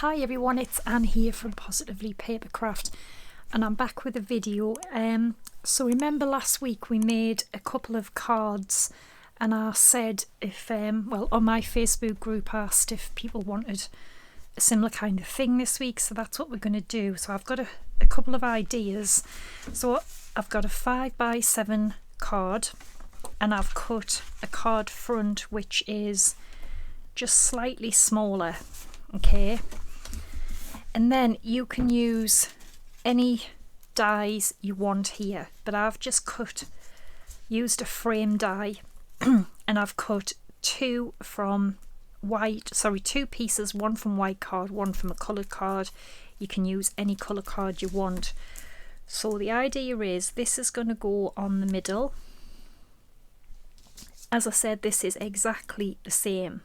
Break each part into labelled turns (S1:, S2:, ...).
S1: Hi everyone, it's Anne here from Positively Papercraft and I'm back with a video. So remember last week we made a couple of cards and I said if, on my Facebook group asked if people wanted a similar kind of thing this week, so that's what we're going to do. So I've got a couple of ideas. So I've got a 5x7 card and I've cut a card front which is just slightly smaller, okay? And then you can use any dies you want here, but I've just used a frame die and I've cut two pieces, one from white card, one from a coloured card. You can use any colour card you want. So the idea is this is going to go on the middle. As I said, this is exactly the same.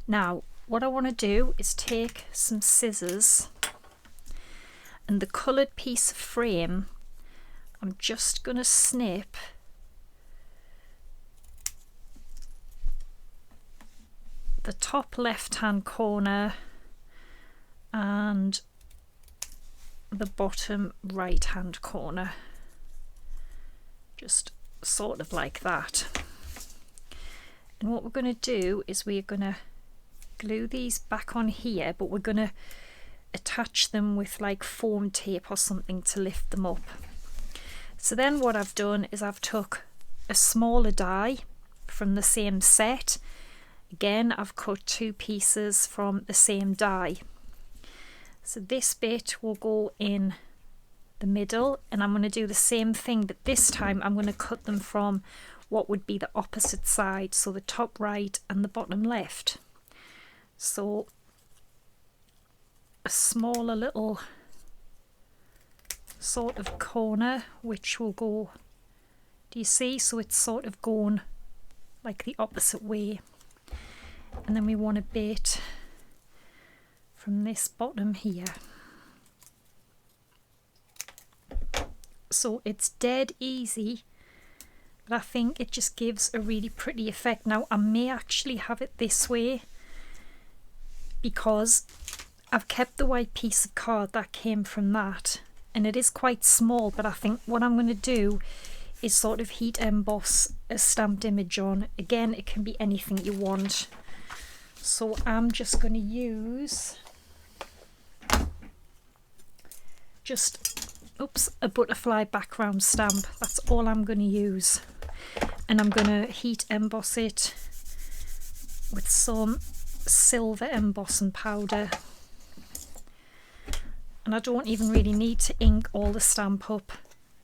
S1: Now what I want to do is take some scissors and the coloured piece of frame, I'm just going to snip the top left hand corner and the bottom right hand corner, just sort of like that. And what we're going to do is we're going to glue these back on here, but we're going to attach them with like foam tape or something to lift them up. So then what I've done is I've took a smaller die from the same set. Again, I've cut two pieces from the same die. So this bit will go in the middle and I'm going to do the same thing, but this time I'm going to cut them from what would be the opposite side, so the top right and the bottom left. So a smaller little sort of corner which will go, do you see? So it's sort of going like the opposite way. And then we want a bit from this bottom here. So it's dead easy, but I think it just gives a really pretty effect. Now I may actually have it this way because I've kept the white piece of card that came from that, and it is quite small, but I think what I'm going to do is sort of heat emboss a stamped image on. Again, it can be anything you want. So I'm just going to use a butterfly background stamp. That's all I'm going to use, and I'm going to heat emboss it with some silver embossing powder. And I don't even really need to ink all the stamp up,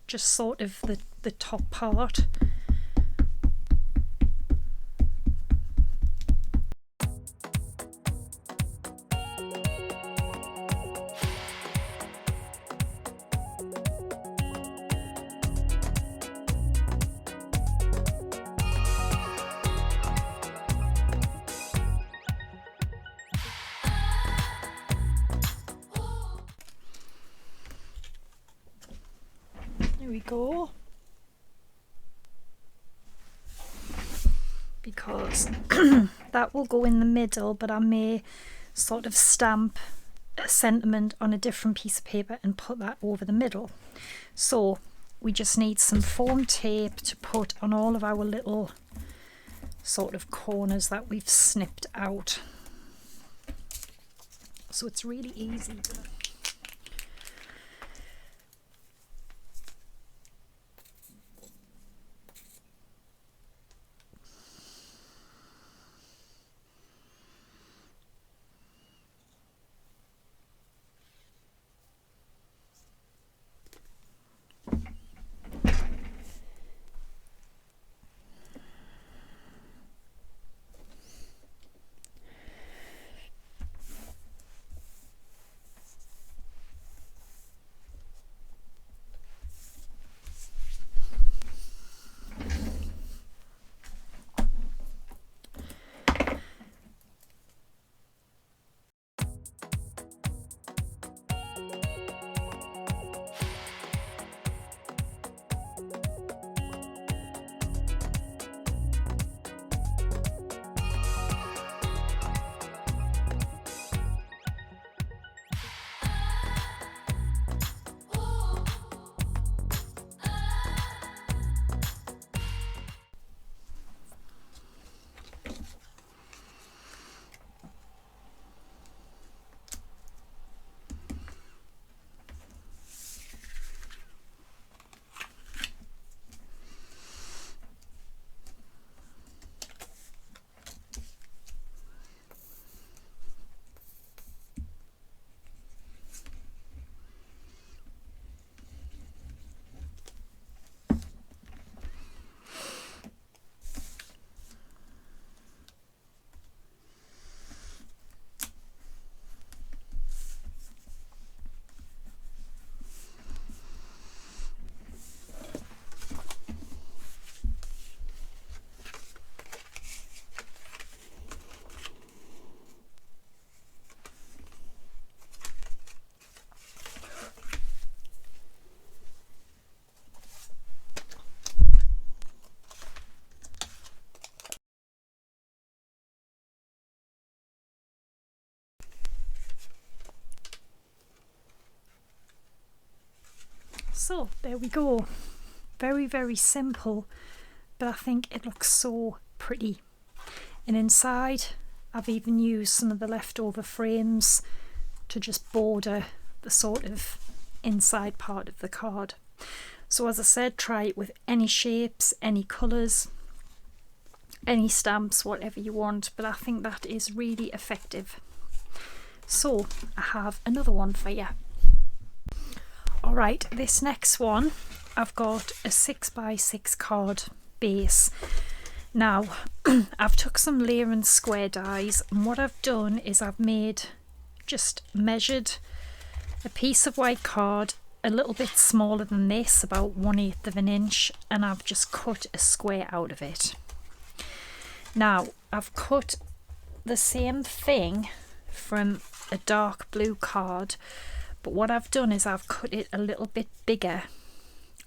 S1: just sort of the top part. There we go. Because that will go in the middle, but I may sort of stamp a sentiment on a different piece of paper and put that over the middle. So we just need some foam tape to put on all of our little sort of corners that we've snipped out. So it's really easy. So there we go. Very, very simple, but I think it looks so pretty. And inside, I've even used some of the leftover frames to just border the sort of inside part of the card. So as I said, try it with any shapes, any colours, any stamps, whatever you want, but I think that is really effective. So I have another one for you. Alright, this next one, I've got a 6x6 card base. Now, I've took some layer and square dies, and what I've done is I've just measured a piece of white card a little bit smaller than this, about 1/8 of an inch, and I've just cut a square out of it. Now, I've cut the same thing from a dark blue card, but what I've done is I've cut it a little bit bigger.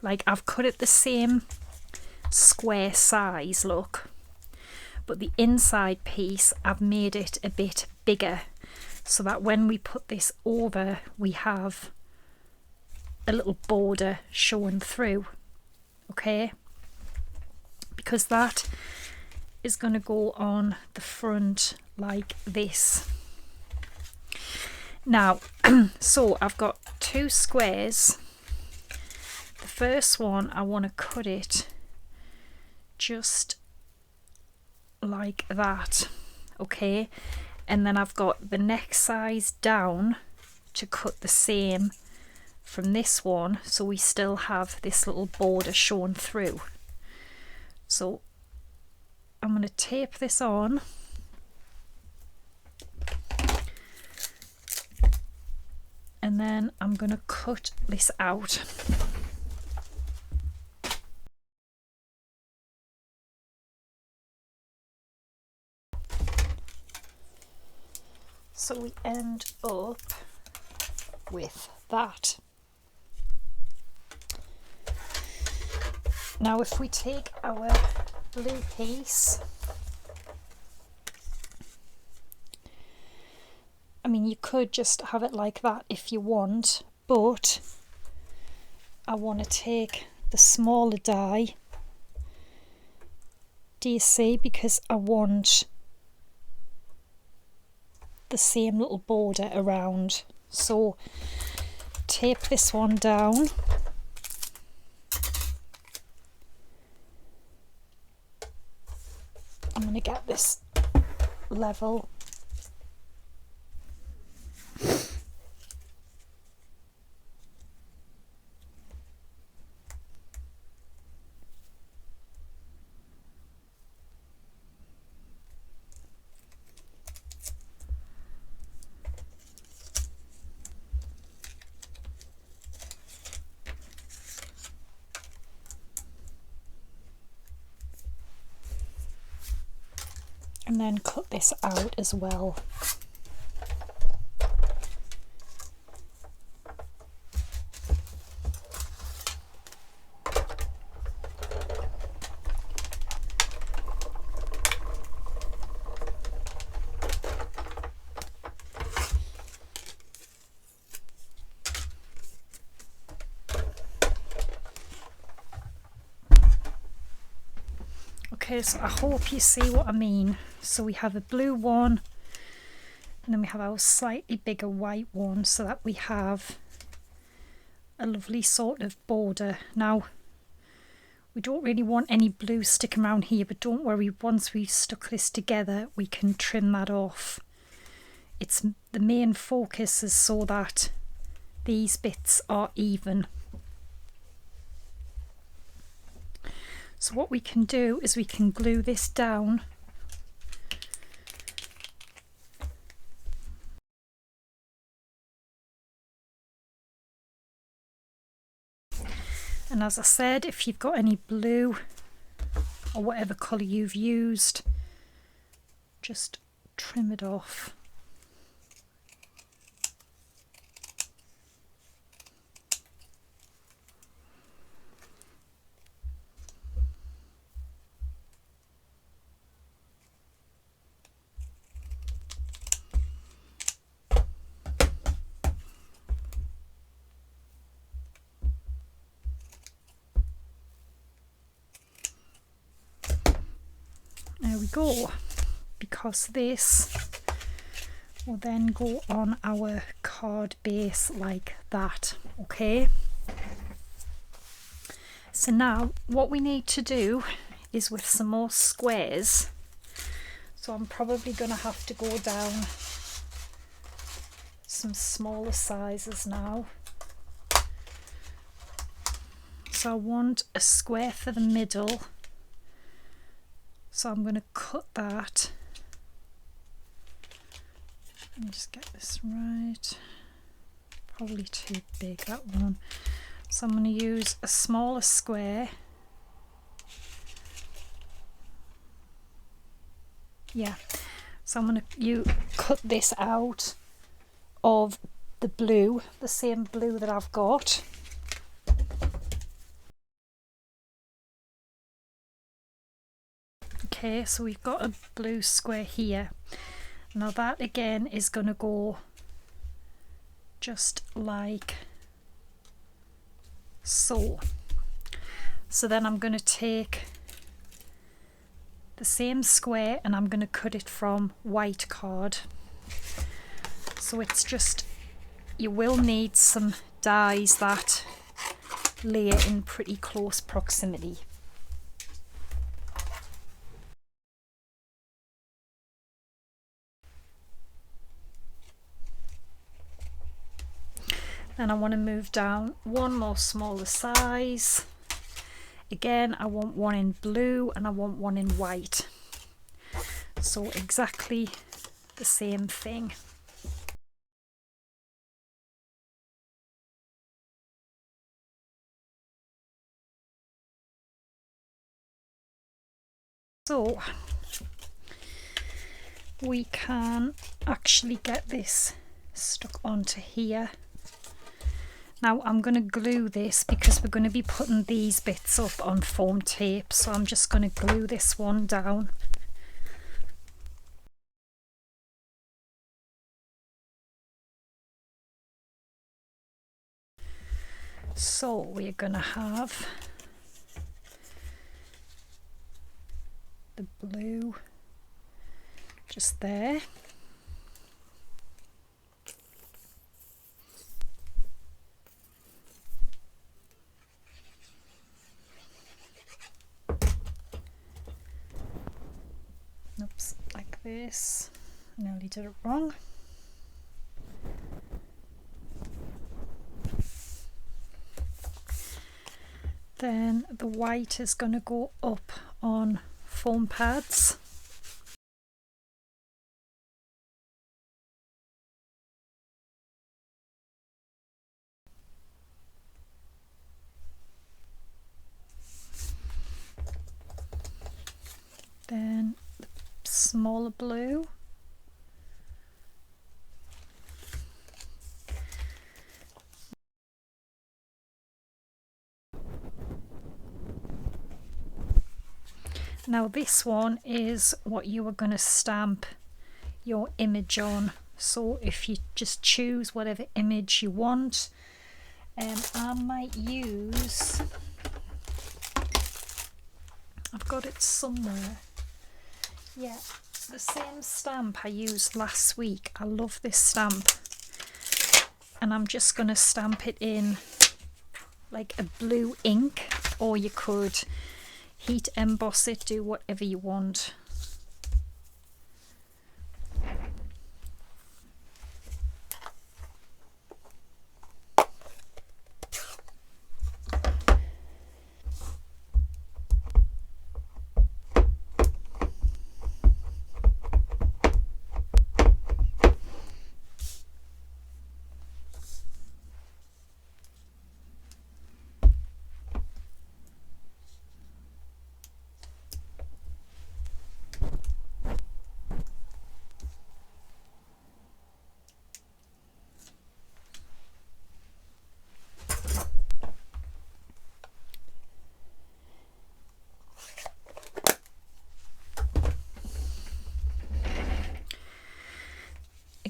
S1: Like, I've cut it the same square size, look, but the inside piece I've made it a bit bigger, so that when we put this over, we have a little border showing through, okay? Because that is going to go on the front like this. Now, so I've got two squares. The first one, I want to cut it just like that, okay? And then I've got the next size down to cut the same from this one, so we still have this little border shown through. So I'm going to tape this on, and then I'm going to cut this out. So we end up with that. Now if we take our blue piece, I mean, you could just have it like that if you want, but I want to take the smaller die, do you see, because I want the same little border around. So tape this one down, I'm going to get this level. And then cut this out as well. Okay, so I hope you see what I mean. So we have a blue one, and then we have our slightly bigger white one, so that we have a lovely sort of border. Now, we don't really want any blue sticking around here, but don't worry, once we've stuck this together, we can trim that off. It's the main focus is so that these bits are even. So what we can do is we can glue this down . And as I said, if you've got any blue or whatever colour you've used, just trim it off. we go, because this will then go on our card base like that. Okay, so now what we need to do is with some more squares, so I'm probably going to have to go down some smaller sizes now. So I want a square for the middle, so I'm going to cut that. Let me just get this right. Probably too big, that one. So I'm going to use a smaller square. Yeah, so I'm going to cut this out of the blue, the same blue that I've got. Okay, so we've got a blue square here. Now that again is going to go just like so. So then I'm going to take the same square and I'm going to cut it from white card. So it's just, you will need some dies that lay in pretty close proximity. Then I want to move down one more smaller size. Again, I want one in blue and I want one in white. So exactly the same thing. So we can actually get this stuck onto here. Now I'm going to glue this because we're going to be putting these bits up on foam tape, so I'm just going to glue this one down. So we're going to have the blue just there. Oops, like this. Nearly did it wrong. Then the white is going to go up on foam pads. Then the smaller blue. Now this one is what you are going to stamp your image on. So if you just choose whatever image you want, I might use, I've got it somewhere. Yeah, the same stamp I used last week. I love this stamp. And I'm just going to stamp it in like a blue ink, or you could heat emboss it, do whatever you want.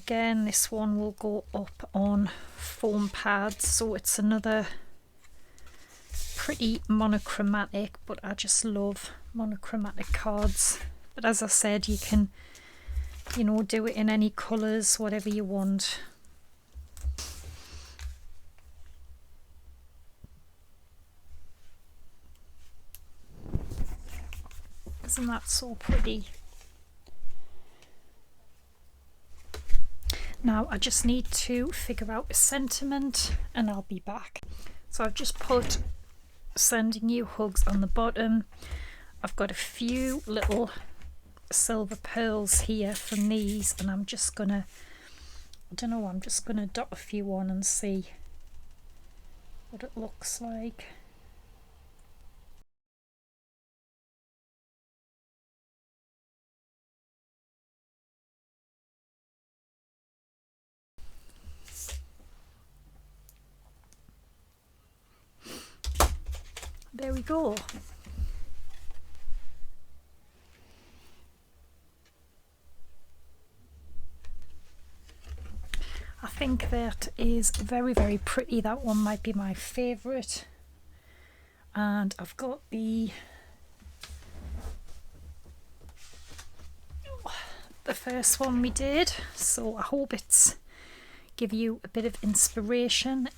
S1: Again, this one will go up on foam pads, so it's another pretty monochromatic, but I just love monochromatic cards. But as I said, you can, you know, do it in any colours, whatever you want. Isn't that so pretty? Now I just need to figure out a sentiment and I'll be back. So I've just put sending you hugs on the bottom. I've got a few little silver pearls here from these, and I'm just gonna, I don't know, I'm just gonna dot a few on and see what it looks like. There we go. I think that is very, very pretty. That one might be my favourite. And I've got the first one we did, so I hope it's give you a bit of inspiration.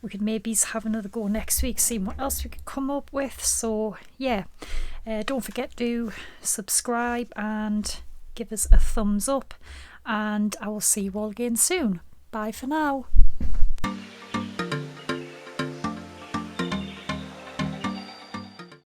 S1: We could maybe have another go next week, see what else we could come up with. So yeah, don't forget to subscribe and give us a thumbs up, and I will see you all again soon. Bye for now.